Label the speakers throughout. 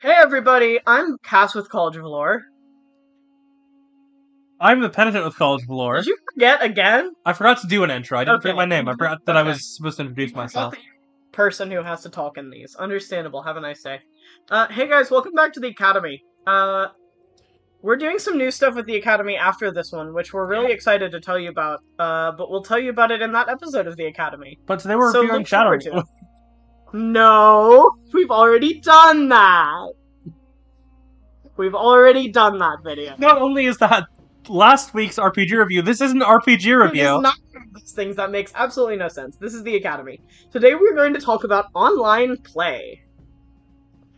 Speaker 1: Hey everybody, I'm Cass with College of Lore.
Speaker 2: I'm the Penitent with College of Lore.
Speaker 1: Did you forget again?
Speaker 2: I forgot to do an intro. I didn't forget
Speaker 1: Okay.
Speaker 2: my name. I forgot that I
Speaker 1: Okay.
Speaker 2: was supposed to introduce
Speaker 1: Forgot
Speaker 2: myself.
Speaker 1: the person who has to talk in these. Understandable. Have a nice day. Hey guys, welcome back to the Academy. We're doing some new stuff with the Academy after this one, which we're really excited to tell you about. But we'll tell you about it in that episode of the Academy.
Speaker 2: But today we're
Speaker 1: So
Speaker 2: reviewing
Speaker 1: look forward
Speaker 2: Shadow.
Speaker 1: to it. No, we've already done that. We've already done that video.
Speaker 2: Not only is that last week's RPG review, this is an RPG
Speaker 1: It is
Speaker 2: review.
Speaker 1: not one of those things that makes absolutely no sense. This is the Academy. Today we're going to talk about online play.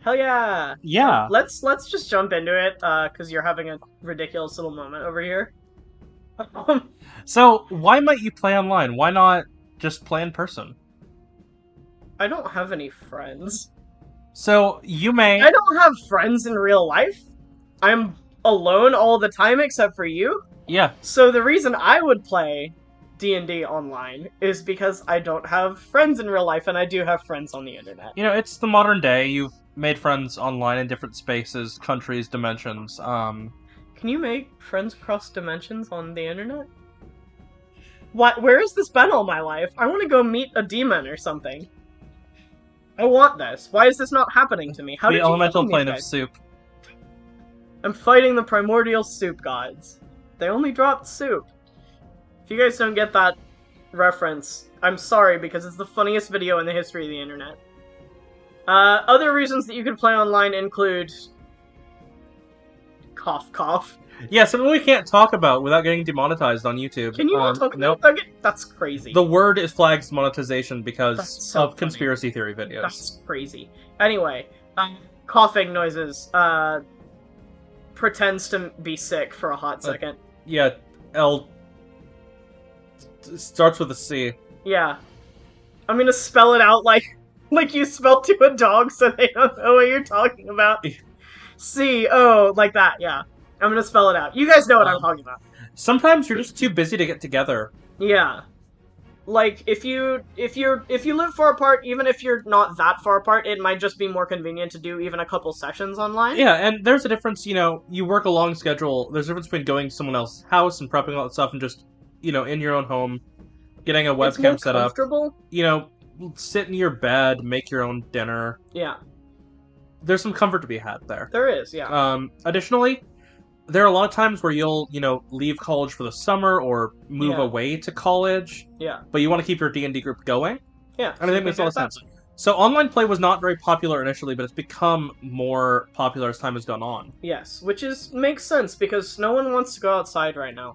Speaker 1: Hell yeah!
Speaker 2: Yeah.
Speaker 1: Let's just jump into it, because you're having a ridiculous little moment over here.
Speaker 2: So, why might you play online? Why not just play in person?
Speaker 1: I don't have any friends.
Speaker 2: So, you may...
Speaker 1: I don't have friends in real life. I'm alone all the time except for you.
Speaker 2: Yeah.
Speaker 1: So the reason I would play D&D online is because I don't have friends in real life, and I do have friends on the internet.
Speaker 2: You know, it's the modern day. You've made friends online in different spaces, countries, dimensions.
Speaker 1: Can you make friends across dimensions on the internet? What? Where has this been all my life? I want to go meet a demon or something. I want this. Why is this not happening to me? How
Speaker 2: the
Speaker 1: did you
Speaker 2: elemental
Speaker 1: find
Speaker 2: plane
Speaker 1: these
Speaker 2: of
Speaker 1: guys?
Speaker 2: soup.
Speaker 1: I'm fighting the primordial soup gods. They only dropped soup. If you guys don't get that reference, I'm sorry, because it's the funniest video in the history of the internet. Other reasons that you can play online include... Cough, cough.
Speaker 2: Yeah, something we can't talk about without getting demonetized on YouTube.
Speaker 1: Can you not talk
Speaker 2: nope.
Speaker 1: about that? That's crazy.
Speaker 2: The word is flags monetization because
Speaker 1: so
Speaker 2: of
Speaker 1: funny.
Speaker 2: conspiracy theory videos.
Speaker 1: That's crazy. Anyway, coughing noises, pretends to be sick for a hot second.
Speaker 2: Yeah, L starts with a C.
Speaker 1: Yeah. I'm gonna spell it out like you spell to a dog so they don't know what you're talking about. C-O, like that, yeah. I'm gonna spell it out. You guys know what I'm talking about.
Speaker 2: Sometimes you're just too busy to get together.
Speaker 1: Yeah. Like, if you live far apart, even if you're not that far apart, it might just be more convenient to do even a couple sessions online.
Speaker 2: Yeah, and there's a difference, you know, you work a long schedule, there's a difference between going to someone else's house and prepping all that stuff and just, you know, in your own home, getting a webcam set up. You know, sit in your bed, make your own dinner.
Speaker 1: Yeah.
Speaker 2: There's some comfort to be had there.
Speaker 1: There is, yeah.
Speaker 2: Additionally, there are a lot of times where you'll, you know, leave college for the summer or move away to college.
Speaker 1: Yeah.
Speaker 2: But you want to keep your D&D group going.
Speaker 1: Yeah.
Speaker 2: And I think it makes a lot of sense. So online play was not very popular initially, but it's become more popular as time has gone on.
Speaker 1: Yes, which makes sense because no one wants to go outside right now.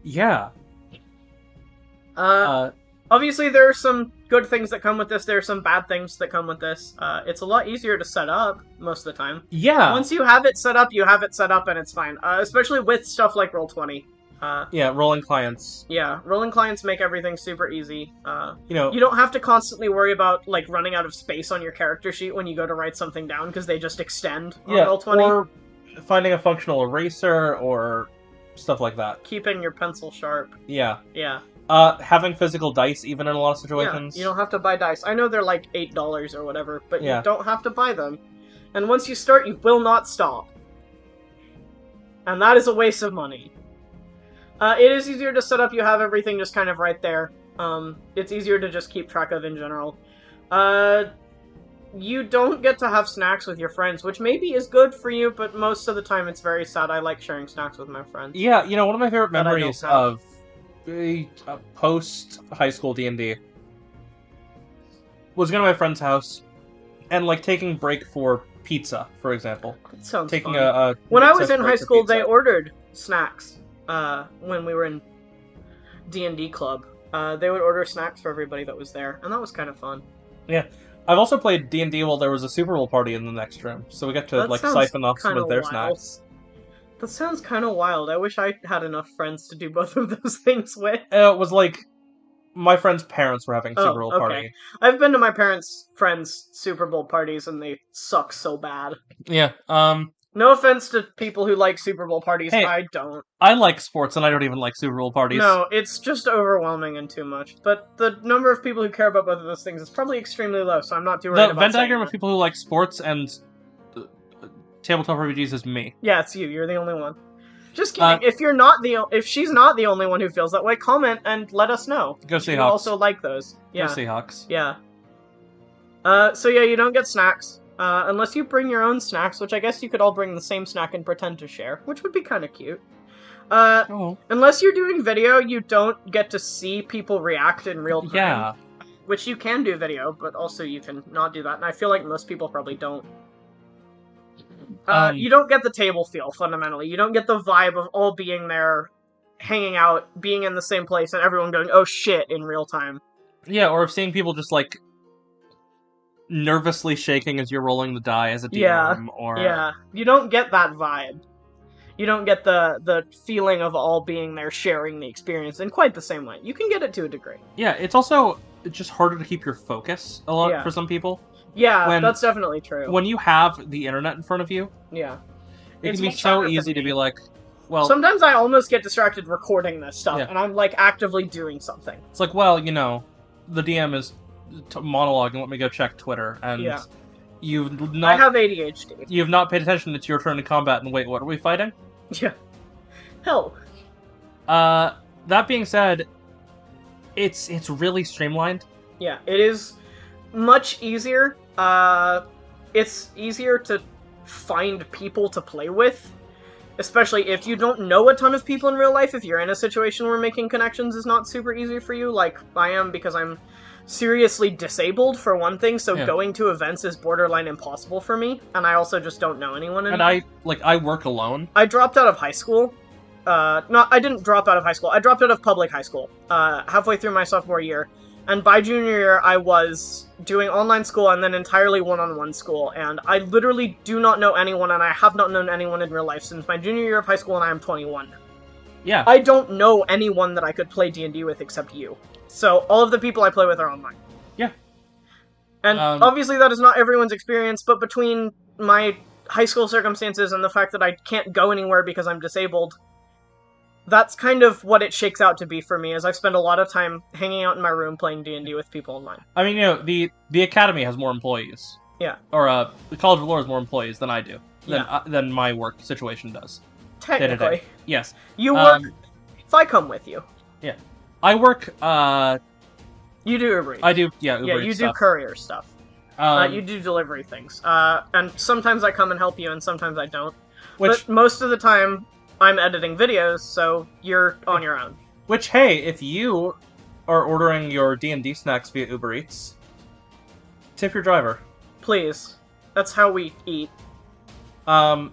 Speaker 2: Yeah.
Speaker 1: Obviously there are some good things that come with this, there are some bad things that come with this. It's a lot easier to set up most of the time.
Speaker 2: Yeah.
Speaker 1: Once you have it set up, and it's fine. Especially with stuff like Roll20.
Speaker 2: Yeah, rolling clients.
Speaker 1: Yeah, rolling clients make everything super easy.
Speaker 2: You know,
Speaker 1: you don't have to constantly worry about, like, running out of space on your character sheet when you go to write something down, because they just extend on Roll20.
Speaker 2: Or finding a functional eraser, or stuff like that.
Speaker 1: Keeping your pencil sharp.
Speaker 2: Yeah.
Speaker 1: Yeah.
Speaker 2: Having physical dice, even in a lot of situations.
Speaker 1: Yeah, you don't have to buy dice. I know they're like $8 or whatever, but
Speaker 2: Yeah.
Speaker 1: you don't have to buy them. And once you start, you will not stop. And that is a waste of money. It is easier to set up, you have everything just kind of right there. It's easier to just keep track of in general. You don't get to have snacks with your friends, which maybe is good for you, but most of the time it's very sad. I like sharing snacks with my friends.
Speaker 2: Yeah, you know, one of my favorite
Speaker 1: That I don't
Speaker 2: memories
Speaker 1: have.
Speaker 2: of post-high school D&D was going to my friend's house and, like, taking break for pizza, for example.
Speaker 1: That sounds
Speaker 2: Taking
Speaker 1: fun.
Speaker 2: a
Speaker 1: When I was
Speaker 2: recess
Speaker 1: in
Speaker 2: break
Speaker 1: high
Speaker 2: for
Speaker 1: school,
Speaker 2: pizza.
Speaker 1: they ordered snacks. When we were in D&D club, they would order snacks for everybody that was there, and that was kind of fun.
Speaker 2: Yeah. I've also played D&D while there was a Super Bowl party in the next room, so we got to,
Speaker 1: That
Speaker 2: like,
Speaker 1: sounds
Speaker 2: siphon off some
Speaker 1: kinda
Speaker 2: of their
Speaker 1: wild.
Speaker 2: snacks.
Speaker 1: That sounds kind of wild. I wish I had enough friends to do both of those things with.
Speaker 2: It was like my friend's parents were having a
Speaker 1: Oh,
Speaker 2: Super Bowl
Speaker 1: okay.
Speaker 2: party.
Speaker 1: I've been to my parents' friends' Super Bowl parties, and they suck so bad.
Speaker 2: Yeah,
Speaker 1: No offense to people who like Super Bowl parties,
Speaker 2: Hey.
Speaker 1: I don't.
Speaker 2: I like sports, and I don't even like Super Bowl parties.
Speaker 1: No, it's just overwhelming and too much. But the number of people who care about both of those things is probably extremely low, so I'm not too worried
Speaker 2: The
Speaker 1: about
Speaker 2: Venn
Speaker 1: saying
Speaker 2: diagram
Speaker 1: that.
Speaker 2: of people who like sports and tabletop RPGs is me.
Speaker 1: Yeah, it's you. You're the only one. Just kidding. If she's not the only one who feels that way, comment and let us know.
Speaker 2: Go Seahawks.
Speaker 1: You also like those. Yeah.
Speaker 2: Go Seahawks.
Speaker 1: Yeah. So yeah, you don't get snacks. Unless you bring your own snacks, which I guess you could all bring the same snack and pretend to share, which would be kind of cute. Unless you're doing video, you don't get to see people react in real time.
Speaker 2: Yeah.
Speaker 1: Which you can do video, but also you can not do that, and I feel like most people probably don't. You don't get the table feel, fundamentally. You don't get the vibe of all being there, hanging out, being in the same place, and everyone going, oh shit, in real time.
Speaker 2: Yeah, or of seeing people just, like, nervously shaking as you're rolling the die as a DM, or...
Speaker 1: Yeah, you don't get that vibe. You don't get the feeling of all being there sharing the experience in quite the same way. You can get it to a degree.
Speaker 2: Yeah, it's also just harder to keep your focus a lot for some people.
Speaker 1: Yeah, that's definitely true.
Speaker 2: When you have the internet in front of you,
Speaker 1: it
Speaker 2: can be so easy to be like, well...
Speaker 1: Sometimes I almost get distracted recording this stuff, and I'm, like, actively doing something.
Speaker 2: It's like, well, you know, the DM is monologuing, let me go check Twitter, and you've not...
Speaker 1: I have ADHD.
Speaker 2: You've not paid attention, it's your turn to combat, and wait, what are we fighting?
Speaker 1: Yeah. Hell.
Speaker 2: That being said, it's really streamlined.
Speaker 1: Yeah, it is much easier. It's easier to find people to play with, especially if you don't know a ton of people in real life. If you're in a situation where making connections is not super easy for you, like I am, because I'm seriously disabled, for one thing, so going to events is borderline impossible for me, and I also just don't know anyone anymore.
Speaker 2: And I work alone.
Speaker 1: I dropped out of high school. I didn't drop out of high school. I dropped out of public high school, halfway through my sophomore year. And by junior year, I was doing online school and then entirely one-on-one school, and I literally do not know anyone, and I have not known anyone in real life since my junior year of high school, and I am 21 now.
Speaker 2: Yeah.
Speaker 1: I don't know anyone that I could play D&D with except you. So, all of the people I play with are online.
Speaker 2: Yeah.
Speaker 1: And obviously that is not everyone's experience, but between my high school circumstances and the fact that I can't go anywhere because I'm disabled, that's kind of what it shakes out to be for me, as I spend a lot of time hanging out in my room playing D&D with people online.
Speaker 2: I mean, you know, the Academy has more employees.
Speaker 1: Yeah.
Speaker 2: Or, the College of Lore has more employees than I do. Than my work situation does.
Speaker 1: Technically.
Speaker 2: Day-to-day. Yes.
Speaker 1: You work... if I come with you.
Speaker 2: Yeah. I work,
Speaker 1: You do Uber Eats.
Speaker 2: I do, Uber Eats
Speaker 1: Yeah, you
Speaker 2: stuff.
Speaker 1: do courier stuff. You do delivery things. And sometimes I come and help you, and sometimes I don't. But most of the time, I'm editing videos, so you're on your own.
Speaker 2: Which, hey, if you are ordering your D&D snacks via Uber Eats, tip your driver.
Speaker 1: Please. That's how we eat.
Speaker 2: And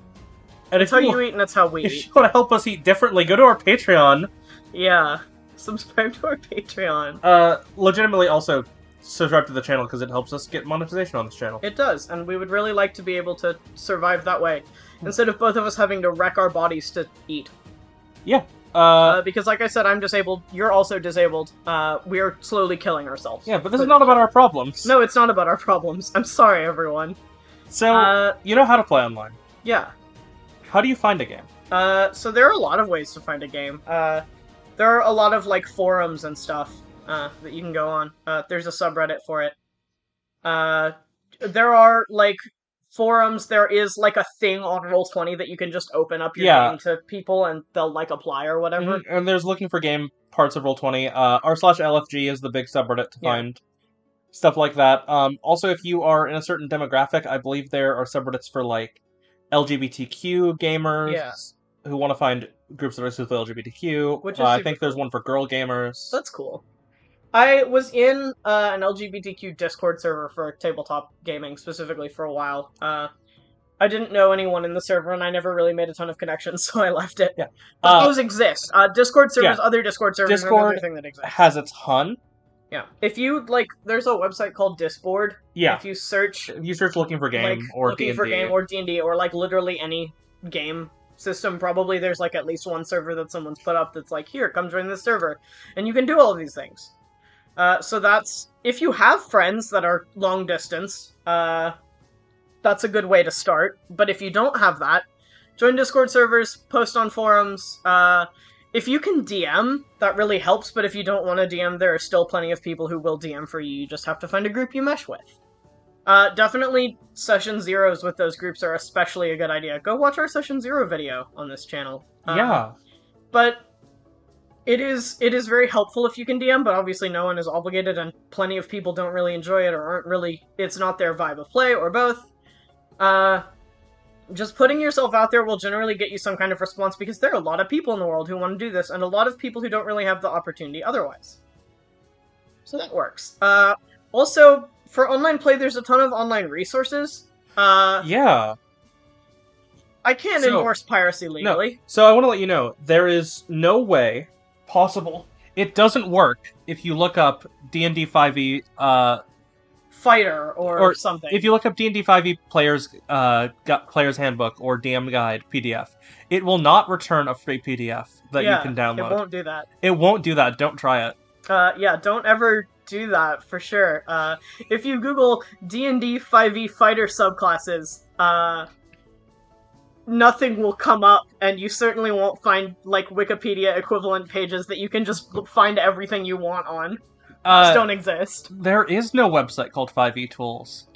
Speaker 1: it's how you eat, and it's how we eat.
Speaker 2: If you want to help us eat differently, go to our Patreon.
Speaker 1: Yeah. Subscribe to our Patreon.
Speaker 2: Legitimately also subscribe to the channel, because it helps us get monetization on this channel.
Speaker 1: It does, and we would really like to be able to survive that way, instead of both of us having to wreck our bodies to eat.
Speaker 2: Yeah.
Speaker 1: Because like I said, I'm disabled, you're also disabled, we are slowly killing ourselves.
Speaker 2: Yeah, but this is not about our problems.
Speaker 1: No, it's not about our problems. I'm sorry, everyone.
Speaker 2: So, you know how to play online.
Speaker 1: Yeah.
Speaker 2: How do you find a game?
Speaker 1: So there are a lot of ways to find a game. There are a lot of, like, forums and stuff, that you can go on. There's a subreddit for it. There are, like, forums, there is, like, a thing on Roll20 that you can just open up your game to people and they'll, like, apply or whatever.
Speaker 2: Mm-hmm. And there's looking for game parts of Roll20. r/LFG is the big subreddit to find stuff like that. Also, if you are in a certain demographic, I believe there are subreddits for, like, LGBTQ gamers who want to find groups that are exclusively LGBTQ.
Speaker 1: Which is
Speaker 2: I think there's one for girl gamers.
Speaker 1: That's cool. I was in an LGBTQ Discord server for tabletop gaming, specifically, for a while. I didn't know anyone in the server, and I never really made a ton of connections, so I left it.
Speaker 2: Yeah.
Speaker 1: But those exist. Discord servers, other Discord servers, are another thing that exists.
Speaker 2: Has a ton.
Speaker 1: Yeah. If you, like, there's a website called Disboard.
Speaker 2: Yeah.
Speaker 1: If you search
Speaker 2: looking for game, like, or
Speaker 1: looking
Speaker 2: D&D.
Speaker 1: for game or D&D, or, like, literally any game system, probably there's, like, at least one server that someone's put up that's like, here, come join this server. And you can do all of these things. So that's... if you have friends that are long distance, that's a good way to start. But if you don't have that, join Discord servers, post on forums. If you can DM, that really helps, but if you don't want to DM, there are still plenty of people who will DM for you. You just have to find a group you mesh with. Definitely session zeros with those groups are especially a good idea. Go watch our session zero video on this channel.
Speaker 2: Yeah.
Speaker 1: But it is very helpful if you can DM, but obviously no one is obligated, and plenty of people don't really enjoy it or aren't really, it's not their vibe of play, or both. Just putting yourself out there will generally get you some kind of response, because there are a lot of people in the world who want to do this, and a lot of people who don't really have the opportunity otherwise. So that works. Also, for online play, there's a ton of online resources.
Speaker 2: Yeah.
Speaker 1: I can't endorse piracy legally.
Speaker 2: No. So I want to let you know, there is no way possible. It doesn't work if you look up D&D 5e,
Speaker 1: Fighter or something.
Speaker 2: If you look up D&D 5e Player's Handbook or DM Guide PDF, it will not return a free PDF that you can download.
Speaker 1: It won't do that.
Speaker 2: It won't do that. Don't try it.
Speaker 1: Yeah, don't ever do that, for sure. If you Google D&D 5e Fighter subclasses, nothing will come up, and you certainly won't find, like, Wikipedia equivalent pages that you can just find everything you want on. Just don't exist.
Speaker 2: There is no website called 5e Tools.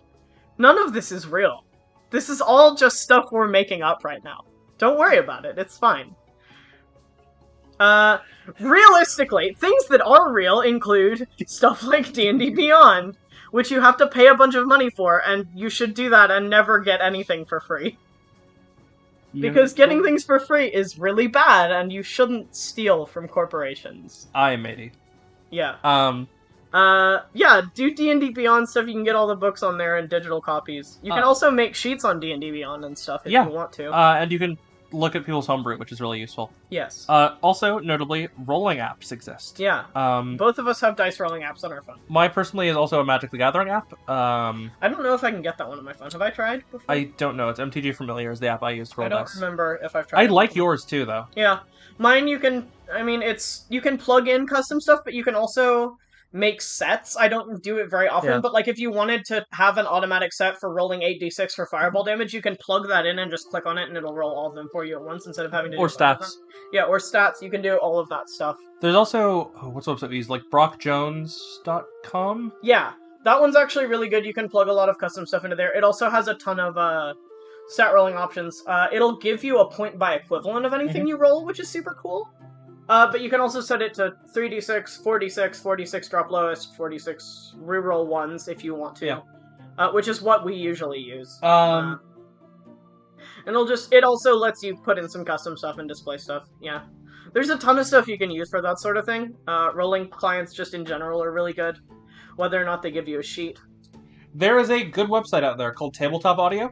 Speaker 1: None of this is real. This is all just stuff we're making up right now. Don't worry about it, it's fine. Realistically, things that are real include stuff like D&D Beyond, which you have to pay a bunch of money for, and you should do that and never get anything for free. Because getting things for free is really bad, and you shouldn't steal from corporations.
Speaker 2: I am 80.
Speaker 1: Yeah. Yeah, do D&D Beyond stuff. You can get all the books on there in digital copies. You can also make sheets on D&D Beyond and stuff if you want to.
Speaker 2: And you can look at people's homebrew, which is really useful.
Speaker 1: Yes.
Speaker 2: Also, notably, rolling apps exist.
Speaker 1: Yeah. Both of us have dice rolling apps on our phone.
Speaker 2: Mine personally is also a Magic the Gathering app.
Speaker 1: I don't know if I can get that one on my phone. Have I tried before?
Speaker 2: I don't know. It's MTG Familiar is the app I use to roll dice.
Speaker 1: I don't remember if I've tried.
Speaker 2: I like yours too, though.
Speaker 1: Yeah. Mine, you can plug in custom stuff, but you can also make sets. I don't do it very often, but like if you wanted to have an automatic set for rolling 8d6 for fireball damage, you can plug that in and just click on it and it'll roll all of them for you at once instead of having to do
Speaker 2: stats.
Speaker 1: Yeah, or stats. You can do all of that stuff.
Speaker 2: There's also, what's the website we use? Like brockjones.com?
Speaker 1: Yeah, that one's actually really good. You can plug a lot of custom stuff into there. It also has a ton of stat rolling options. It'll give you a point by equivalent of anything you roll, which is super cool. But you can also set it to 3d6, 4d6, 4d6 drop lowest, 4d6 reroll ones if you want to. Yeah. Which is what we usually use. And it also lets you put in some custom stuff and display stuff. Yeah. There's a ton of stuff you can use for that sort of thing. Rolling clients just in general are really good, whether or not they give you a sheet.
Speaker 2: There is a good website out there called Tabletop Audio,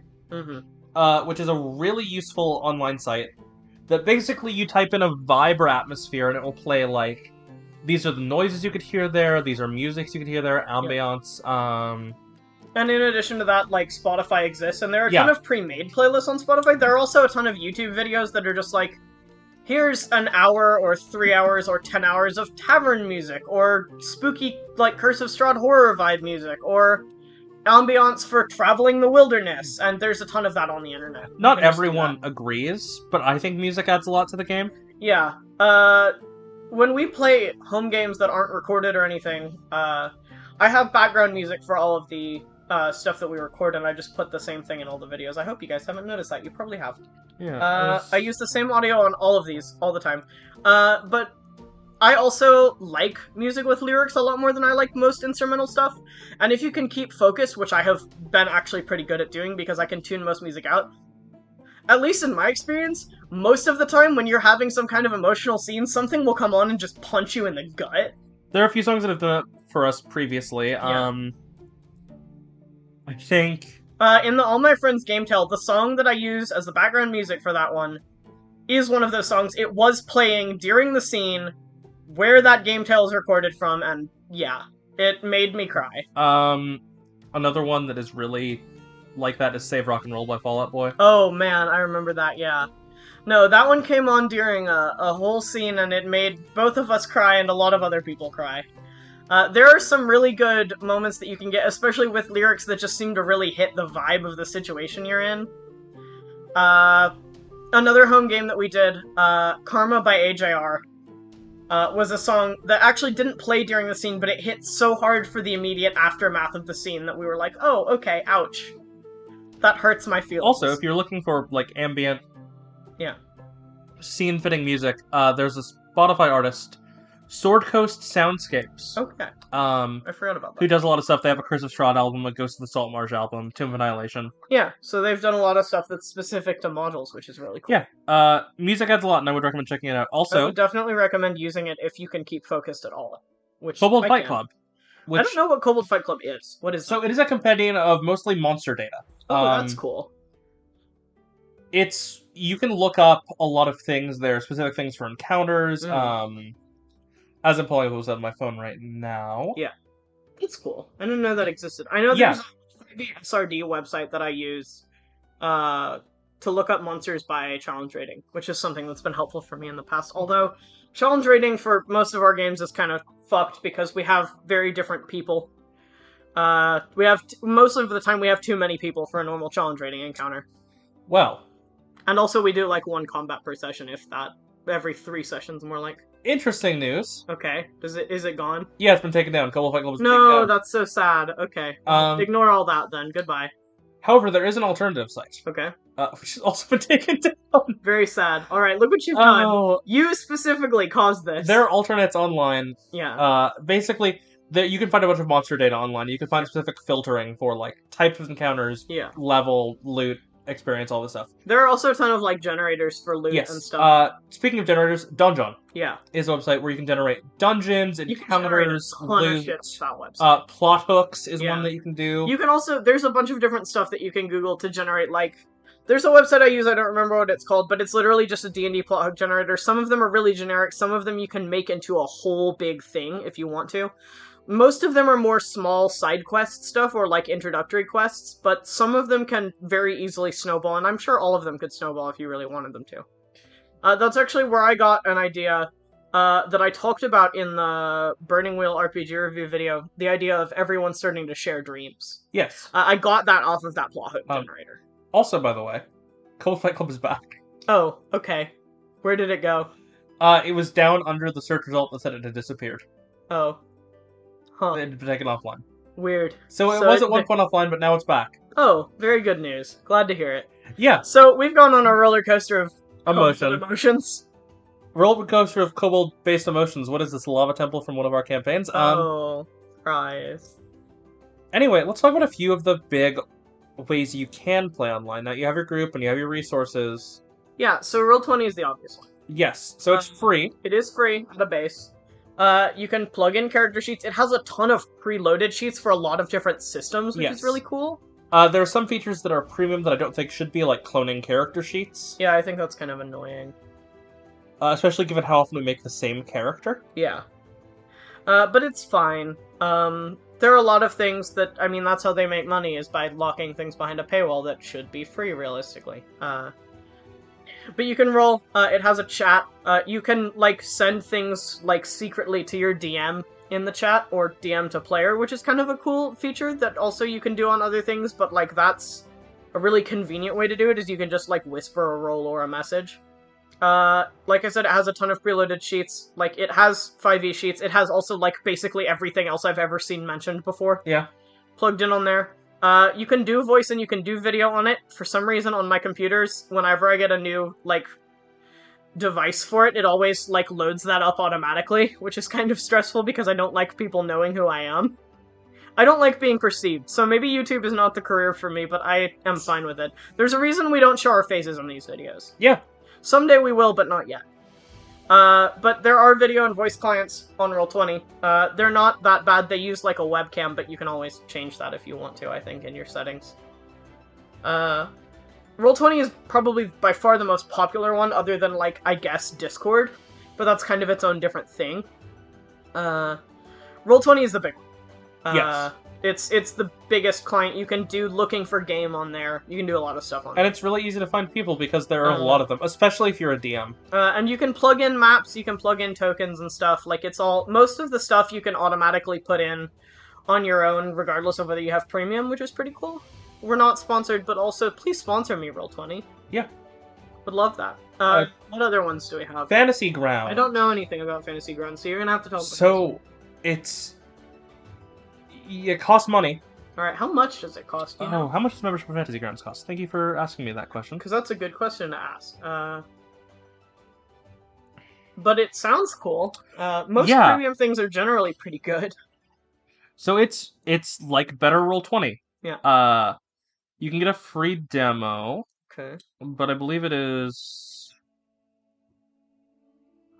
Speaker 2: which is a really useful online site. That basically you type in a vibe or atmosphere and it will play, like, these are the noises you could hear there, these are musics you could hear there, ambiance,
Speaker 1: And in addition to that, like, Spotify exists, and there are a ton of pre-made playlists on Spotify. There are also a ton of YouTube videos that are just like, here's an hour or 3 hours or 10 hours of tavern music, or spooky, like, Curse of Strahd horror vibe music, or ambiance for traveling the wilderness, and there's a ton of that on the internet.
Speaker 2: Not everyone agrees, but I think music adds a lot to the game.
Speaker 1: Yeah. When we play home games that aren't recorded or anything, I have background music for all of the stuff that we record, and I just put the same thing in all the videos. I hope you guys haven't noticed that. You probably have.
Speaker 2: Yeah.
Speaker 1: I use the same audio on all of these, all the time. But I also like music with lyrics a lot more than I like most instrumental stuff, and if you can keep focused, which I have been actually pretty good at doing because I can tune most music out, at least in my experience, most of the time when you're having some kind of emotional scene, something will come on and just punch you in the gut.
Speaker 2: There are a few songs that have done it for us previously. Yeah. I think...
Speaker 1: in the All My Friends Game Tale, the song that I use as the background music for that one is one of those songs. It was playing during the scene where that game tale is recorded from, and yeah, it made me cry.
Speaker 2: Another one that is really like that is Save Rock and Roll by Fall Out Boy.
Speaker 1: Oh man, I remember that, yeah. No, that one came on during a whole scene, and it made both of us cry and a lot of other people cry. There are some really good moments that you can get, especially with lyrics that just seem to really hit the vibe of the situation you're in. Another home game that we did, Karma by AJR. was a song that actually didn't play during the scene, but it hit so hard for the immediate aftermath of the scene that we were like, oh, okay, ouch. That hurts my feelings.
Speaker 2: Also, if you're looking for, like, ambient...
Speaker 1: Yeah.
Speaker 2: Scene-fitting music, there's a Spotify artist, Sword Coast Soundscapes.
Speaker 1: Okay.
Speaker 2: I
Speaker 1: forgot about that.
Speaker 2: Who does a lot of stuff. They have a Curse of Strahd album, a Ghost of the Saltmarsh album, Tomb of Annihilation.
Speaker 1: Yeah, so they've done a lot of stuff that's specific to modules, which is really cool.
Speaker 2: Yeah, music adds a lot, and I would recommend checking it out. Also,
Speaker 1: I would definitely recommend using it if you can keep focused at all. Which
Speaker 2: Kobold Fight Club.
Speaker 1: I don't know what Kobold Fight Club is. What is
Speaker 2: So it is a compendium of mostly monster data.
Speaker 1: Oh, that's cool.
Speaker 2: You can look up a lot of things there, specific things for encounters, as I'm pulling those on my phone right now.
Speaker 1: Yeah. It's cool. I didn't know that existed. I know there's the SRD website that I use to look up monsters by challenge rating, which is something that's been helpful for me in the past. Although, challenge rating for most of our games is kind of fucked because we have very different people. Most of the time we have too many people for a normal challenge rating encounter.
Speaker 2: Well.
Speaker 1: And also we do like 1 combat per session, if that. Every 3 sessions, more like.
Speaker 2: Interesting news.
Speaker 1: Okay. Is it gone?
Speaker 2: Yeah, it's been taken down. Kobold Fight Club is taken down.
Speaker 1: No, that's so sad. Okay. Ignore all that then. Goodbye.
Speaker 2: However, there is an alternative site.
Speaker 1: Okay.
Speaker 2: Which has also been taken down.
Speaker 1: Very sad. Alright, look what you've done. You specifically caused this.
Speaker 2: There are alternates online.
Speaker 1: Yeah.
Speaker 2: Basically, you can find a bunch of monster data online. You can find specific filtering for, like, types of encounters, level, loot, experience, all this stuff.
Speaker 1: There are also a ton of, like, generators for loot and stuff.
Speaker 2: Speaking of generators, Dungeon.
Speaker 1: Yeah.
Speaker 2: Is a website where you can generate dungeons, encounters,
Speaker 1: loot. That website.
Speaker 2: Plot hooks is one that you can do.
Speaker 1: You can also, there's a bunch of different stuff that you can Google to generate, like, there's a website I use, I don't remember what it's called, but it's literally just a D&D plot hook generator. Some of them are really generic, some of them you can make into a whole big thing if you want to. Most of them are more small side quest stuff or like introductory quests, but some of them can very easily snowball, and I'm sure all of them could snowball if you really wanted them to. That's actually where I got an idea that I talked about in the Burning Wheel RPG review video, the idea of everyone starting to share dreams.
Speaker 2: Yes.
Speaker 1: I got that off of that plot hook generator.
Speaker 2: Also, by the way, Kobold Fight Club is back.
Speaker 1: Oh, okay. Where did it go?
Speaker 2: It was down under the search result that said it had disappeared.
Speaker 1: Oh. Huh.
Speaker 2: It had been taken offline.
Speaker 1: Weird.
Speaker 2: So it was at one point offline, but now it's back.
Speaker 1: Oh, very good news. Glad to hear it.
Speaker 2: Yeah.
Speaker 1: So we've gone on a roller coaster of emotions.
Speaker 2: Roller coaster of kobold-based emotions. What is this, lava temple from one of our campaigns?
Speaker 1: Surprise.
Speaker 2: Anyway, let's talk about a few of the big ways you can play online. Now, you have your group and you have your resources.
Speaker 1: Yeah, so Roll20 is the obvious one.
Speaker 2: Yes, so it's free.
Speaker 1: It is free at a base. You can plug in character sheets. It has a ton of preloaded sheets for a lot of different systems, which is really cool.
Speaker 2: There are some features that are premium that I don't think should be, like cloning character sheets.
Speaker 1: Yeah, I think that's kind of annoying.
Speaker 2: Especially given how often we make the same character.
Speaker 1: Yeah. But it's fine. There are a lot of things that, I mean, that's how they make money, is by locking things behind a paywall that should be free, realistically. But you can roll, it has a chat, you can, like, send things, like, secretly to your DM in the chat, or DM to player, which is kind of a cool feature that also you can do on other things, but, like, that's a really convenient way to do it, is you can just, like, whisper a roll or a message. Like I said, it has a ton of preloaded sheets, like, it has 5e sheets, it has also, like, basically everything else I've ever seen mentioned before.
Speaker 2: Yeah.
Speaker 1: Plugged in on there. You can do voice and you can do video on it. For some reason, on my computers, whenever I get a new, like, device for it, it always, like, loads that up automatically, which is kind of stressful because I don't like people knowing who I am. I don't like being perceived, so maybe YouTube is not the career for me, but I am fine with it. There's a reason we don't show our faces in these videos.
Speaker 2: Yeah.
Speaker 1: Someday we will, but not yet. But there are video and voice clients on Roll20. They're not that bad. They use, like, a webcam, but you can always change that if you want to, I think, in your settings. Roll20 is probably by far the most popular one, other than, like, I guess, Discord. But that's kind of its own different thing. Roll20 is the big one.
Speaker 2: Yes.
Speaker 1: It's the biggest client. You can do looking for game on there. You can do a lot of stuff on there.
Speaker 2: And it's really easy to find people because there are a lot of them, especially if you're a DM.
Speaker 1: And you can plug in maps, you can plug in tokens and stuff. Like, it's all... Most of the stuff you can automatically put in on your own, regardless of whether you have premium, which is pretty cool. We're not sponsored, but also, please sponsor me, Roll20.
Speaker 2: Yeah.
Speaker 1: Would love that. What other ones do we have?
Speaker 2: Fantasy Grounds.
Speaker 1: I don't know anything about Fantasy Grounds, so you're gonna have to tell me.
Speaker 2: So, it costs money.
Speaker 1: Alright, how much does it cost?
Speaker 2: How much does membership of Fantasy Grounds cost? Thank you for asking me that question.
Speaker 1: Because that's a good question to ask. But it sounds cool. Most premium things are generally pretty good.
Speaker 2: So it's like better Roll20.
Speaker 1: Yeah.
Speaker 2: You can get a free demo.
Speaker 1: Okay.
Speaker 2: But I believe it is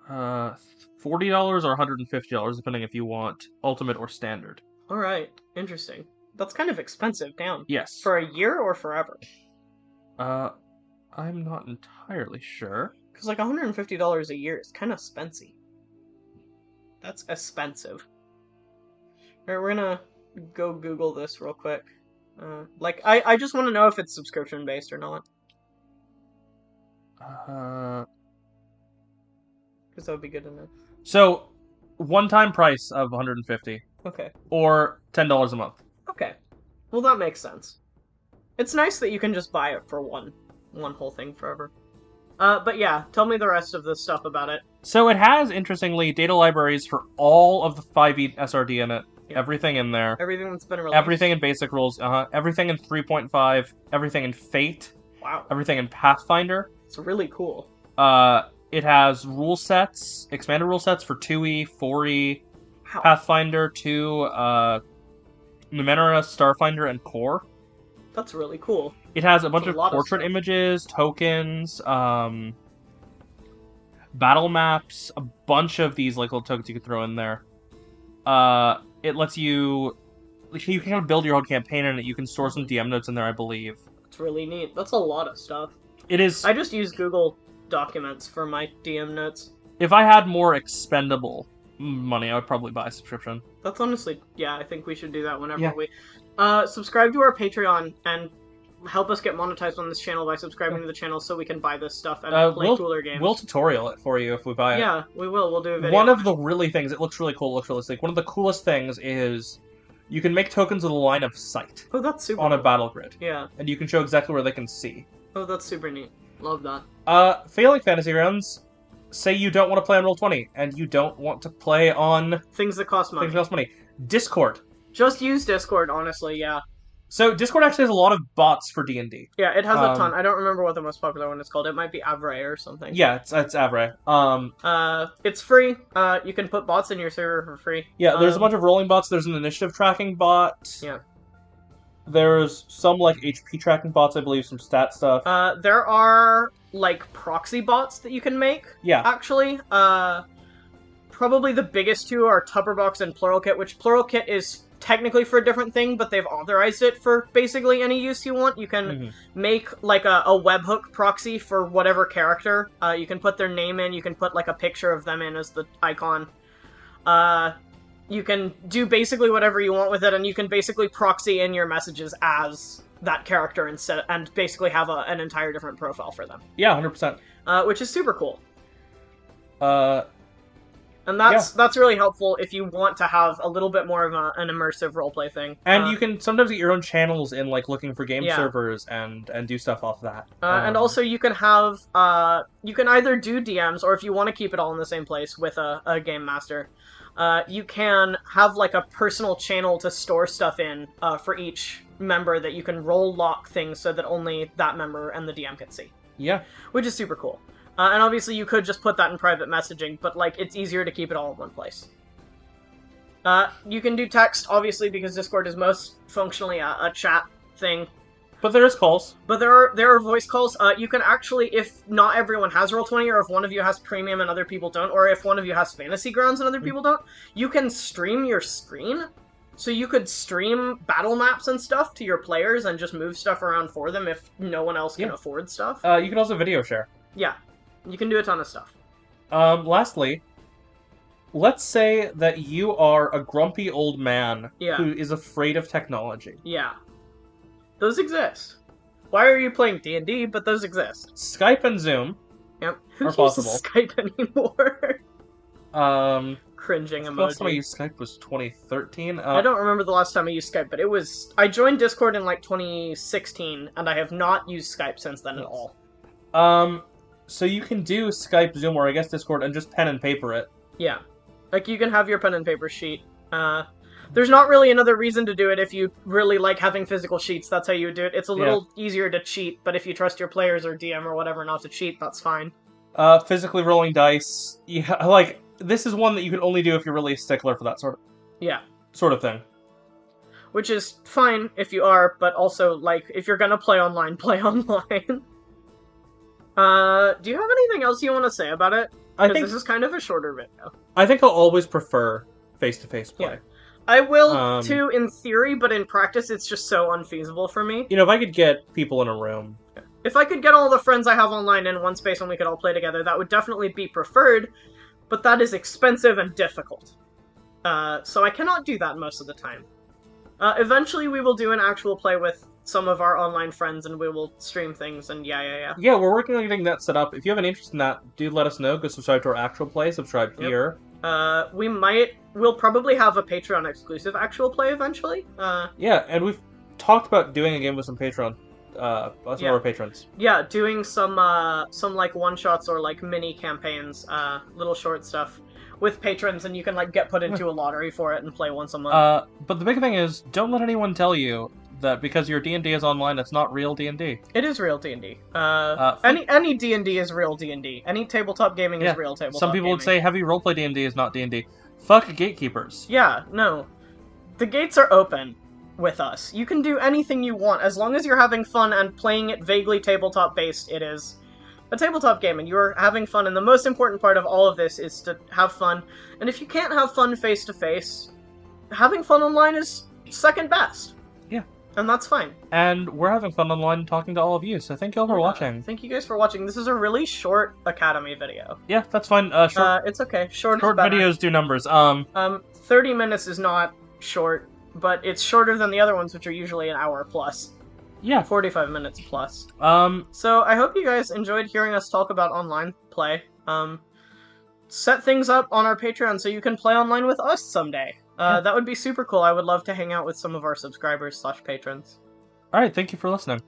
Speaker 2: $40 or $150, depending if you want Ultimate or Standard.
Speaker 1: Alright, interesting. That's kind of expensive, damn.
Speaker 2: Yes.
Speaker 1: For a year or forever?
Speaker 2: I'm not entirely sure.
Speaker 1: Because, like, $150 a year is kind of expensive. That's expensive. Alright, we're gonna go Google this real quick. I just want to know if it's subscription-based or not. Because that would be good to know.
Speaker 2: So, one-time price of $150.
Speaker 1: Okay.
Speaker 2: Or $10 a month.
Speaker 1: Okay. Well, that makes sense. It's nice that you can just buy it for one whole thing forever. But yeah, tell me the rest of the stuff about it.
Speaker 2: So it has, interestingly, data libraries for all of the 5e SRD in it. Yeah. Everything in there.
Speaker 1: Everything that's been released.
Speaker 2: Everything in basic rules. Everything in 3.5. Everything in Fate.
Speaker 1: Wow.
Speaker 2: Everything in Pathfinder.
Speaker 1: It's really cool.
Speaker 2: It has rule sets, expanded rule sets for 2e, 4e,
Speaker 1: wow.
Speaker 2: Pathfinder 2, Numenera, Starfinder, and Core.
Speaker 1: That's really cool.
Speaker 2: It has a bunch of portrait images, tokens, battle maps, a bunch of these like little tokens you could throw in there. It lets you can kind of build your own campaign in it. You can store some DM notes in there, I believe.
Speaker 1: It's really neat. That's a lot of stuff.
Speaker 2: It is.
Speaker 1: I just use Google Documents for my DM notes.
Speaker 2: If I had more expendable money, I would probably buy a subscription.
Speaker 1: That's honestly, yeah, I think we should do that whenever we... subscribe to our Patreon and help us get monetized on this channel by subscribing to the channel so we can buy this stuff and play cooler games.
Speaker 2: We'll tutorial it for you if we buy it.
Speaker 1: Yeah, we will. We'll do a video.
Speaker 2: One of the really things, it looks really cool, it looks really sleek. One of the coolest things is you can make tokens with a line of sight.
Speaker 1: Oh, that's super
Speaker 2: on
Speaker 1: cool.
Speaker 2: A battle grid.
Speaker 1: Yeah.
Speaker 2: And you can show exactly where they can see.
Speaker 1: Oh, that's super neat. Love that.
Speaker 2: Failing Fantasy Grounds, say you don't want to play on Roll20 and you don't want to play on
Speaker 1: things that cost money.
Speaker 2: Things that cost money. Discord.
Speaker 1: Just use Discord, honestly, yeah.
Speaker 2: So Discord actually has a lot of bots for D&D.
Speaker 1: Yeah, it has a ton. I don't remember what the most popular one is called. It might be Avray or something.
Speaker 2: Yeah, it's Avray.
Speaker 1: It's free. You can put bots in your server for free.
Speaker 2: Yeah, there's a bunch of rolling bots. There's an initiative tracking bot.
Speaker 1: Yeah.
Speaker 2: There's some, like, HP tracking bots, I believe, some stat stuff.
Speaker 1: There are, like, proxy bots that you can make.
Speaker 2: Yeah.
Speaker 1: Actually. Probably the biggest two are Tupperbox and Pluralkit, which Pluralkit is technically for a different thing, but they've authorized it for basically any use you want. You can make, like, a webhook proxy for whatever character. You can put their name in, you can put, like, a picture of them in as the icon. You can do basically whatever you want with it, and you can basically proxy in your messages as that character instead, and basically have an entire different profile for them.
Speaker 2: Yeah, 100%.
Speaker 1: Which is super cool. And
Speaker 2: Yeah.
Speaker 1: that's really helpful if you want to have a little bit more of an immersive roleplay thing.
Speaker 2: And you can sometimes get your own channels in, like, looking for game servers and do stuff off that.
Speaker 1: And also you can have, you can either do DMs, or if you want to keep it all in the same place with a game master, you can have, like, a personal channel to store stuff in for each member that you can role lock things so that only that member and the DM can see.
Speaker 2: Yeah.
Speaker 1: Which is super cool. And obviously you could just put that in private messaging, but, like, it's easier to keep it all in one place. You can do text, obviously, because Discord is most functionally a chat thing.
Speaker 2: But there is calls.
Speaker 1: But there are voice calls. You can actually, if not everyone has Roll20, or if one of you has Premium and other people don't, or if one of you has Fantasy Grounds and other people don't, you can stream your screen. So you could stream battle maps and stuff to your players and just move stuff around for them if no one else can afford stuff.
Speaker 2: You can also video share.
Speaker 1: Yeah. You can do a ton of stuff.
Speaker 2: Lastly, let's say that you are a grumpy old man who is afraid of technology.
Speaker 1: Yeah. Those exist. Why are you playing D&D? But those exist.
Speaker 2: Skype and Zoom
Speaker 1: Who uses
Speaker 2: possible.
Speaker 1: Skype anymore? Cringing
Speaker 2: the
Speaker 1: emoji.
Speaker 2: last time I used Skype was 2013.
Speaker 1: I don't remember the last time I used Skype, but it was... I joined Discord in, like, 2016, and I have not used Skype since then at all.
Speaker 2: So you can do Skype, Zoom, or I guess Discord, and just pen and paper it.
Speaker 1: Yeah. Like, you can have your pen and paper sheet. There's not really another reason to do it if you really like having physical sheets. That's how you would do it. It's a little easier to cheat, but if you trust your players or DM or whatever not to cheat, that's fine.
Speaker 2: Physically rolling dice. Yeah, like, this is one that you can only do if you're really a stickler for that sort of thing.
Speaker 1: Which is fine if you are, but also, like, if you're gonna play online, play online. Do you have anything else you want to say about it? Because this is kind of a shorter video.
Speaker 2: I think I'll always prefer face-to-face play.
Speaker 1: Yeah. I will, too, in theory, but in practice it's just so unfeasible for me.
Speaker 2: You know, if I could get people in a room...
Speaker 1: If I could get all the friends I have online in one space and we could all play together, that would definitely be preferred, but that is expensive and difficult. So I cannot do that most of the time. Eventually we will do an actual play with some of our online friends and we will stream things and yeah.
Speaker 2: Yeah, we're working on getting that set up. If you have an interest in that, do let us know. Go subscribe to our actual play, subscribe here.
Speaker 1: We'll probably have a Patreon exclusive actual play eventually.
Speaker 2: Yeah, and we've talked about doing a game with some Patreon, some of our patrons.
Speaker 1: Yeah, doing some like one-shots or like mini campaigns, little short stuff with patrons, and you can like get put into a lottery for it and play once a month.
Speaker 2: But the big thing is, don't let anyone tell you that because your D&D is online, it's not real D&D.
Speaker 1: It is real D&D. Any D&D is real D&D. Any tabletop gaming is real tabletop
Speaker 2: Some people
Speaker 1: gaming.
Speaker 2: would say heavy roleplay D&D is not D&D. Fuck gatekeepers.
Speaker 1: Yeah, no. The gates are open with us. You can do anything you want, as long as you're having fun and playing it vaguely tabletop-based, it is a tabletop game, and you're having fun, and the most important part of all of this is to have fun. And if you can't have fun face-to-face, having fun online is second best.
Speaker 2: Yeah.
Speaker 1: And that's fine.
Speaker 2: And we're having fun online talking to all of you, so thank you all for watching.
Speaker 1: Thank you guys for watching. This is a really short Academy video.
Speaker 2: Yeah, that's fine.
Speaker 1: It's okay. Short
Speaker 2: videos do numbers.
Speaker 1: 30 minutes is not short, but it's shorter than the other ones, which are usually an hour plus.
Speaker 2: Yeah.
Speaker 1: 45 minutes plus. So I hope you guys enjoyed hearing us talk about online play. Set things up on our Patreon so you can play online with us someday. That would be super cool. I would love to hang out with some of our subscribers/patrons.
Speaker 2: Alright, thank you for listening.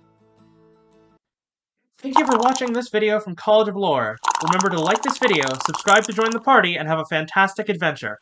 Speaker 2: Thank you for watching this video from College of Lore. Remember to like this video, subscribe to join the party, and have a fantastic adventure.